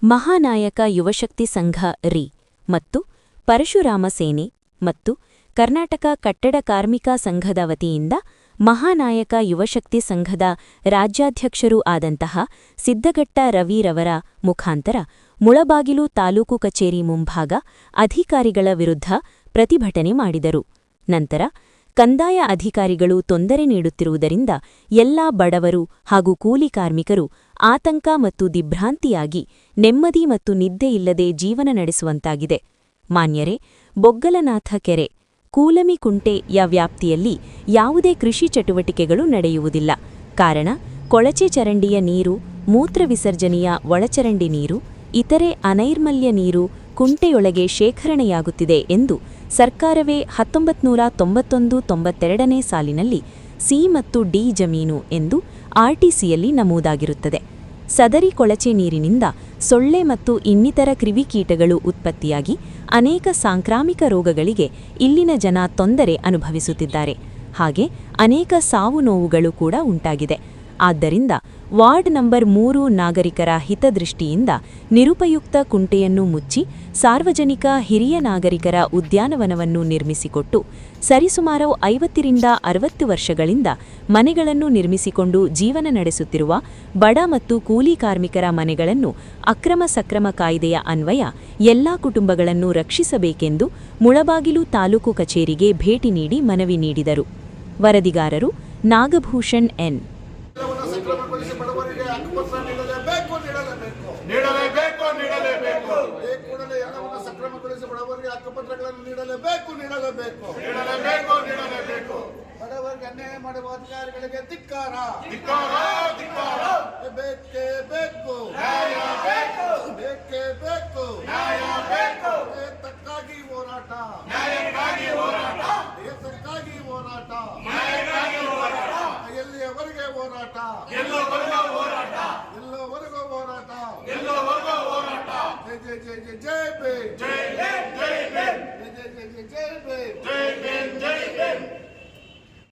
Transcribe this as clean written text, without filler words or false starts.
ಮಹಾನಾಯಕ ಯುವಶಕ್ತಿ ಸಂಘ ರಿ ಮತ್ತು ಪರಶುರಾಮ ಸೇನೆ ಮತ್ತು ಕರ್ನಾಟಕ ಕಟ್ಟಡ ಕಾರ್ಮಿಕ ಸಂಘದ ವತಿಯಿಂದ ಮಹಾನಾಯಕ ಯುವಶಕ್ತಿ ಸಂಘದ ರಾಜ್ಯಾಧ್ಯಕ್ಷರೂ ಆದಂತಹ ಸಿದ್ದಗಟ್ಟ ರವಿರವರ ಮುಖಾಂತರ ಮುಳಬಾಗಿಲು ತಾಲೂಕು ಕಚೇರಿ ಮುಂಭಾಗ ಅಧಿಕಾರಿಗಳ ವಿರುದ್ಧ ಪ್ರತಿಭಟನೆ ಮಾಡಿದರು. ನಂತರ ಕಂದಾಯ ಅಧಿಕಾರಿಗಳು ತೊಂದರೆ ನೀಡುತ್ತಿರುವುದರಿಂದ ಎಲ್ಲಾ ಬಡವರು ಹಾಗೂ ಕೂಲಿ ಕಾರ್ಮಿಕರು ಆತಂಕ ಮತ್ತು ದಿಗ್ಭ್ರಾಂತಿಯಾಗಿ ನೆಮ್ಮದಿ ಮತ್ತು ನಿದ್ದೆಯಿಲ್ಲದೆ ಜೀವನ ನಡೆಸುವಂತಾಗಿದೆ. ಮಾನ್ಯರೇ, ಬೊಗ್ಗಲನಾಥ ಕೆರೆ, ಕೂಲಮಿಕುಂಟೆಯ ವ್ಯಾಪ್ತಿಯಲ್ಲಿ ಯಾವುದೇ ಕೃಷಿ ಚಟುವಟಿಕೆಗಳು ನಡೆಯುವುದಿಲ್ಲ. ಕಾರಣ, ಕೊಳಚೆ ಚರಂಡಿಯ ನೀರು, ಮೂತ್ರ ವಿಸರ್ಜನೆಯ ಒಳಚರಂಡಿ ನೀರು, ಇತರೆ ಅನೈರ್ಮಲ್ಯ ನೀರು ಕುಂಟೆಯೊಳಗೆ ಶೇಖರಣೆಯಾಗುತ್ತಿದೆ ಎಂದು ಸರ್ಕಾರವೇ 1991-92ನೇ ಸಾಲಿನಲ್ಲಿ ಸಿ ಮತ್ತು ಡಿ ಜಮೀನು ಎಂದು ಆರ್ಟಿಸಿಯಲ್ಲಿ ನಮೂದಾಗಿರುತ್ತದೆ. ಸದರಿ ಕೊಳಚೆ ನೀರಿನಿಂದ ಸೊಳ್ಳೆ ಮತ್ತು ಇನ್ನಿತರ ಕ್ರಿಮಿಕೀಟಗಳು ಉತ್ಪತ್ತಿಯಾಗಿ ಅನೇಕ ಸಾಂಕ್ರಾಮಿಕ ರೋಗಗಳಿಗೆ ಇಲ್ಲಿನ ಜನ ತೊಂದರೆ ಅನುಭವಿಸುತ್ತಿದ್ದಾರೆ. ಹಾಗೆ ಅನೇಕ ಸಾವು ನೋವುಗಳು ಕೂಡ ಉಂಟಾಗಿದೆ. ಆದ್ದರಿಂದ ವಾರ್ಡ್ ನಂಬರ್ 3 ನಾಗರಿಕರ ಹಿತದೃಷ್ಟಿಯಿಂದ ನಿರುಪಯುಕ್ತ ಕುಂಟೆಯನ್ನು ಮುಚ್ಚಿ ಸಾರ್ವಜನಿಕ ಹಿರಿಯ ನಾಗರಿಕರ ಉದ್ಯಾನವನವನ್ನು ನಿರ್ಮಿಸಿಕೊಟ್ಟು ಸರಿಸುಮಾರು 50-60 ವರ್ಷಗಳಿಂದ ಮನೆಗಳನ್ನು ನಿರ್ಮಿಸಿಕೊಂಡು ಜೀವನ ನಡೆಸುತ್ತಿರುವ ಬಡ ಮತ್ತು ಕೂಲಿ ಕಾರ್ಮಿಕರ ಮನೆಗಳನ್ನು ಅಕ್ರಮ ಸಕ್ರಮ ಕಾಯ್ದೆಯ ಅನ್ವಯ ಎಲ್ಲಾ ಕುಟುಂಬಗಳನ್ನು ರಕ್ಷಿಸಬೇಕೆಂದು ಮುಳಬಾಗಿಲು ತಾಲೂಕು ಕಚೇರಿಗೆ ಭೇಟಿ ನೀಡಿ ಮನವಿ ನೀಡಿದರು. ವರದಿಗಾರರು ನಾಗಭೂಷಣ್ ಎನ್. ಬಡವರಿಗೆ ಹಕ್ಕುಪತ್ರ ನೀಡಲೇಬೇಕು. ಕೂಡಲೇ ಎಲ್ಲವನ್ನು ಸಕ್ರಮಗೊಳಿಸಿ ಬಡವರಿಗೆ ಹಕ್ಕುಪತ್ರಗಳನ್ನು ನೀಡಲೇಬೇಕು. ಬಡವರಿಗೆ ಅನ್ಯಾಯ ಮಾಡುವ ಅಧಿಕಾರಿಗಳಿಗೆ ಧಿಕ್ಕಾರ. ಬೇಕೇ ಬೇಕು. ತಕ್ಕಾಗಿ ಹೋರಾಟ. ಎಲ್ಲಿಯವರೆಗೆ ಹೋರಾಟ? ಎಲ್ಲೋವರೆಗೂ ಹೋರಾಟ. ಜೈ ಜೈ ಜೈ ಜೈ ಜೈ ಭೀಮ್. ಜೈ ಜೈ ಜೈ ಭೀಮ್.